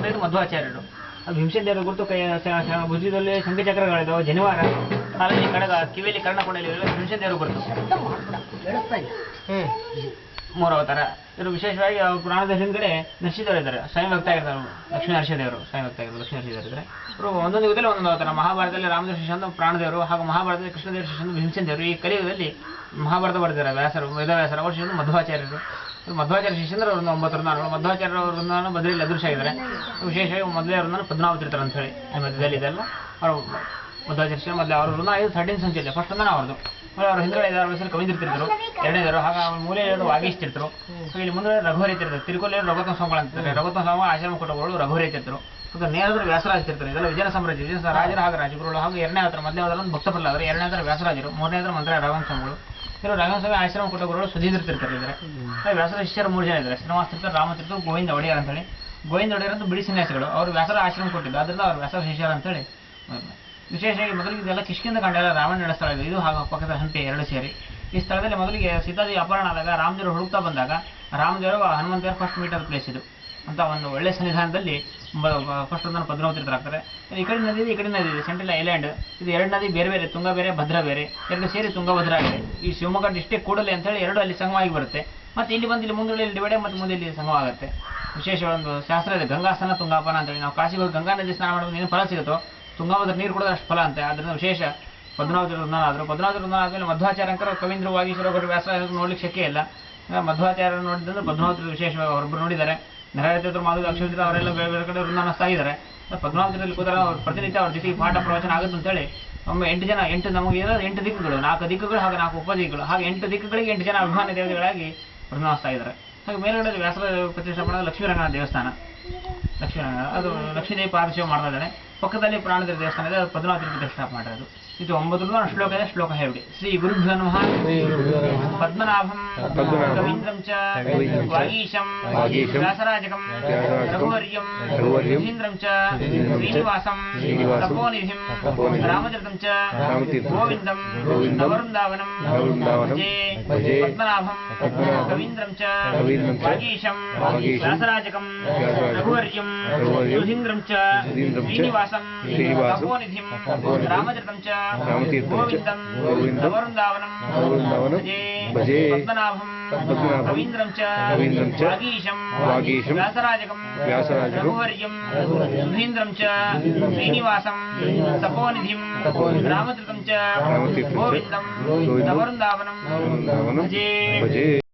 ಬರೆದಿದ್ದು ಮಧ್ವಾಚಾರ್ಯರು. ಅದು ಭೀಮಸೇನ ದೇವರ ಗುರುತು ಭುಜದಲ್ಲಿ ಶಂಖಚಕ್ರಗಳಿದ್ದಾವೆ, ಜನಿವಾರ, ಕಾಲಲ್ಲಿ ಕಡಗ, ಕಿವಿಯಲ್ಲಿ ಕರ್ಣಕೊಂಡಲ್ಲಿ ಭೀಮಸೇನ ದೇವರು ಗುರುತು. ಮೂರು ಅವತಾರ. ಇವರು ವಿಶೇಷವಾಗಿ ಪುರಾಣದ ಹಿಂದ್ಗಡೆ ನರಸಿಂಹದೇವರು ಇದ್ದಾರೆ, ಸ್ವಯಂ ವ್ಯಕ್ತ ಆಗಿರ್ತಾರೆ. ಲಕ್ಷ್ಮೀ ನರಸಿಂಹದೇವರು ಸ್ವಯಂ ವ್ಯಕ್ತ ಆಗಿರ್ತಾರೆ, ಲಕ್ಷ್ಮೀ ನರಸಿಂಹದೇವರು ಇದ್ದಾರೆ. ಇವರು ಒಂದೊಂದು ಯುಗದಲ್ಲಿ ಒಂದೊಂದು ಅವತಾರ. ಮಹಾಭಾರತದಲ್ಲಿ ರಾಮದೇವ ಶಿಷ್ಯ ಅಂತ ಪ್ರಾಣದೇವರು, ಹಾಗೂ ಮಹಾಭಾರತದಲ್ಲಿ ಕೃಷ್ಣದೇವರ ಶಿಷ್ಯ ಅಂತ ಭೀಮಸೇನ ದೇವರು. ಈ ಕಲಿಯುಗದಲ್ಲಿ ಮಹಾಭಾರತ ಬರೆದಿದ್ದಾರೆ ವ್ಯಾಸರು, ವೇದವ್ಯಾಸರು. ಅವ್ರ ಶಿಷ್ಯರು ಮಧ್ವಾಚಾರ್ಯರು. ಮಧ್ವಾಚಾರ್ಯ ಶಿಷ್ಯಂದ್ರೆ ಅವ್ರನ್ನ 9 ವೃಂದಾವನಗಳು. ಮಧ್ವಾಚಾರ್ಯ ವೃಂದಾವನ ಬದಲಿಯಲ್ಲಿ ಅದೃಶ್ಯ ಆಗಿದ್ದಾರೆ. ವಿಶೇಷವಾಗಿ ಮೊದಲೇ ವೃಂದಾವನ ಪದ್ಮನಾಭತೀರ್ಥರು ಅಂತ ಹೇಳಿ ಈ ಮಧ್ಯದಲ್ಲಿ ಇದೆಲ್ಲ ಅವರು ಮಧ್ವಾಚಾರ್ಯ ಶಿಷ್ಯ. ಮೊದಲೇ ಅವ್ರ ವೃಂದ 13 ಸಂಖ್ಯೆಯಲ್ಲಿ ಫಸ್ಟ್ ವೃಂದಾವನ ಅವ್ರದ್ದು. ಅವ್ರ ಹಿಂದ್ಗಡೆ ಅವ್ರ ಹೆಸರು ಕವಿಂದ್ರತೀರ್ಥರು, ಎರಡನೇದರು. ಹಾಗೆ ಅವ್ರ ಮೂಲೆ ವಾಗೀಶ್-ತೀರ್ಥರು. ಇಲ್ಲಿ ಮುಂದೆ ರಘುವರಿ ತೀರ್ಥರು, ತಿರುಕೊಲ್ಲಿ ರಘುತ್ತಮ ಸ್ವಾಮಿಗಳು ಅಂತಾರೆ. ರಘುತ್ತಮ ಸ್ವಾಮಿ ಆಶ್ರಮ ಕೊಟ್ಟವರು ರಘುವರಿ ತೀರ್ಥರು. ನೇರದ್ರು ವ್ಯಾಸರಾಜ ತೀರ್ಥರು. ಇದೆಲ್ಲ ವಿಜಯ ಸಾಮ್ರಾಜ್ಯ, ವಿಜಯ ರಾಜರು ಹಾಗೂ ರಾಜಗುರುಗಳು. ಹಾಗೂ ಎರಡನೇ ಅವತಾರ, ಮೊದಲನೇ ಅವತಾರ ಭಕ್ತ ಪ್ರಹ್ಲಾದರು, ಎರಡನೇ ಅವತಾರ ವ್ಯಾಸರಾಜರು, ಮೂರನೇ ಅವತಾರ ಮಂತ್ರ ರಾಘವೇಂದ್ರ ಸ್ವಾಮಿಗಳು. ಇವರು ರಾಘವೇಂದ್ರ ಸ್ವಾಮಿ ಆಶ್ರಮ ಕೊಟ್ಟ ಗುರುಗಳು ಸುಧೀಂದ್ರ ತೀರ್ಥರು ಇದ್ದಾರೆ. ವ್ಯಾಸರ ಶಿಷ್ಯರು 3 ಜನ ಇದ್ದಾರೆ, ಶ್ರೀನಿವಾಸ ತೀರ್ಥ, ರಾಮತೀರ್ಥ, ಗೋವಿಂದ ಒಡೆಯರ್ ಅಂತೇಳಿ. ಗೋವಿಂದ ಒಡೆಯರ್ ಅಂತ ಬಿಡಿ ಸನ್ಯಾಸಿಗಳು, ಅವರು ವ್ಯಾಸರ ಆಶ್ರಮ ಕೊಟ್ಟಿದ್ದು, ಅದರಿಂದ ಅವ್ರು ವ್ಯಾಸರ ಶಿಷ್ಯರು ಅಂತೇಳಿ. ವಿಶೇಷವಾಗಿ ಮೊದಲಿಗೆ ಇದೆಲ್ಲ ಕಿಷ್ಕಿಂದ ಕಂಡ ಎಲ್ಲ ರಾವಣ ನಡೆದ ಸ್ಥಳ ಇದೆ. ಇದು ಹಾಗೂ ಪಕ್ಕದ ಹಂಪಿ ಎರಡು ಸೇರಿ. ಈ ಸ್ಥಳದಲ್ಲಿ ಮೊದಲಿಗೆ ಸೀತಾದೇವಿ ಅಪಹರಣ ಆದಾಗ ರಾಮದೇವರು ಹುಡುಕ್ತಾ ಬಂದಾಗ ರಾಮದೇವರು ಹನುಮಂತೇವರು ಫಸ್ಟ್ ಮೀಟರ್ ಪ್ಲೇಸ್ ಇದು ಅಂತ ಒಂದು ಒಳ್ಳೆ ಸನ್ನಿಧಾನದಲ್ಲಿ ಫಸ್ಟ್ ಒಂದನ್ನು ಪದ್ಮನಾಭತೀರ್ಥರಾಗ್ತಾರೆ. ಈ ಕಡೆ ನದಿ ಇದೆ, ಈ ಕಡೆ ನದಿ ಇದೆ, ಸೆಂಟ್ರಲ್ ಐಲ್ಯಾಂಡ್. ಇದು 2 ನದಿ ಬೇರೆ ಬೇರೆ, ತುಂಗ ಬೇರೆ, ಭದ್ರಾ ಬೇರೆ, 2 ಸೇರಿ ತುಂಗಭದ್ರಾ ಆಗಿದೆ. ಈ ಶಿವಮೊಗ್ಗ ಡಿಸ್ಟ್ರಿಕ್ಟ್ ಕೂಡಲೇ ಅಂತ ಹೇಳಿ 2 ಅಲ್ಲಿ ಸಂಗಮವಾಗಿ ಬರುತ್ತೆ. ಮತ್ತು ಇಲ್ಲಿ ಬಂದು ಇಲ್ಲಿ ಮುಂದೆ ಡಿವೈಡೆ ಮತ್ತು ಮುಂದೆ ಇಲ್ಲಿ ಸಂಗಮ ಆಗುತ್ತೆ. ವಿಶೇಷ ಒಂದು ಶಾಸ್ತ್ರ ಇದೆ, ಗಂಗಾಸ್ನಾನ ತುಂಗಾಪಾನ ಅಂತೇಳಿ. ನಾವು ಕಾಶಿಗೆ ಹೋಗಿ ಗಂಗಾ ನದಿ ಸ್ನಾನ ಮಾಡೋದು ಏನು ಫಲ ಸಿಗುತ್ತೋ, ತುಂಗಾಭದ್ರಾ ನೀರು ಕುಡಿದ್ರೆ ಅಷ್ಟು ಫಲ ಅಂತೆ. ಅದರಿಂದ ವಿಶೇಷ ಪದ್ಮನಾಭ ವೃಂದಾವನ ಆದರು. ಪದ್ಮನಾಭ ವೃಂದಾವನ ಆದಮೇಲೆ ಮಧ್ವಾಚಾರ್ಯಂಕರ ಕವೀಂದ್ರ ವಾಗೀಶ್ವರ ಗೌಡ ವ್ಯಾಸ ನೋಡ್ಲಿಕ್ಕೆ ಶಕ್ಯ ಇಲ್ಲ. ಮಧ್ವಾಚಾರ್ಯ ನೋಡಿದ್ರೆ ಪದ್ಮನಾಭ ವಿಶೇಷವಾಗಿ ಅವರೊಬ್ಬರು ನೋಡಿದ್ದಾರೆ. ನರಹರಿತೀರ್ಥರು, ಮಾಧವ, ಅಕ್ಷರತೀರ್ಥ ಅವರೆಲ್ಲ ಬೇರೆ ಬೇರೆ ಕಡೆ ವೃಂದಾವನ ಇದ್ದಾರೆ. ಪದ್ಮನಾಭದಲ್ಲಿ ಕೂತಾರೆ. ಅವ್ರು ಪ್ರತಿನಿತ್ಯ ಅವ್ರ ಜೊತೆಗೆ ಪಾಠ ಪ್ರವಚನ ಆಗುತ್ತೆ ಅಂತೇಳಿ ಒಮ್ಮೆ 8 ಜನ, 8 ನಮಗೆ ಇರೋದು 8 ದಿಕ್ಕುಗಳು, 4 ದಿಕ್ಕುಗಳು ಹಾಗೂ 4 ಉಪದಿಕ್ಕುಗಳು, ಹಾಗೆ 8 ದಿಕ್ಕುಗಳಿಗೆ 8 ಜನ ಅಭಿಮಾನಿ ದೇವತೆಗಳಾಗಿ ವೃಂದಾವನ ಇದ್ದಾರೆ. ಹಾಗೆ ಮೇಲ್ಗಡೆ ವ್ಯಾಸರ ಪ್ರತಿಷ್ಠೆ ಮಾಡೋದು ಲಕ್ಷ್ಮೀರಂಗನಾಥ ದೇವಸ್ಥಾನ. ಲಕ್ಷ್ಮೀರಂಗನಾಥ ಅದು ಲಕ್ಷ್ಮೀದೇವಿ ಪಾದಶಿವ ಮಾಡ್ತಾ ಇದ್ದಾನೆ. ಪಕ್ಕದಲ್ಲಿ ಪ್ರಾಣದೇವ ದೇವಸ್ಥಾನ ಇದೆ, ಅದು ಪದ್ಮನಾಭ ಪ್ರತಿಷ್ಠಾ ಮಾಡಿರೋದು. ಇದು 9 ಶ್ಲೋಕ ಇದೆ, ಶ್ಲೋಕ ಹೇಳಿ. ಶ್ರೀ ಗುರುಭ್ಯೋ ನಮಃ. ಪದ್ಮನಾಭಂ ಕವೀಂದ್ರಂ ಚ ವಾಗೀಶಂ ವ್ಯಾಸರಾಜಕಂ ರಘುವರ್ಯಂ ಸುಧೀಂದ್ರಂ ಚ ಶ್ರೀನಿವಾಸಂ ತಪೋನಿಧಿಂ ರಾಮತೀರ್ಥಂ ಚ ಗೋವಿಂದಂ ನವವೃಂದಾವನಂ ಭಜೆ. ಪದ್ಮನಾಭಂ ಕವೀಂದ್ರಂ ಚ ವಾಗೀಶಂ ವ್ಯಾಸರಾಜಕಂ ರಘುವರ್ಯಂ ಸುಧೀಂದ್ರಂ ಚ ಶ್ರೀನಿವಾಸಂ ತಪೋನಿಧಿಂ ರಾಮತೀರ್ಥಂ ಚ ಗೋವಿಂದಂ ನವವೃಂದಾವನಂ ಭಜೆ. ಪದ್ಮನಾಭಂ ಕವೀಂದ್ರಂ ಚ ವಾಗೀಶಂ ವ್ಯಾಸರಾಜಕಂ ರಘುವರ್ಯಂ ಸುಧೀಂದ್ರಂ ಚ ಶ್ರೀನಿವಾಸಂ ತಪೋನಿಧಿಂ ರಾಮತೀರ್ಥಂ ಚ ಗೋವಿಂದಂ ನವವೃಂದಾವನಂ ಭಜೆ.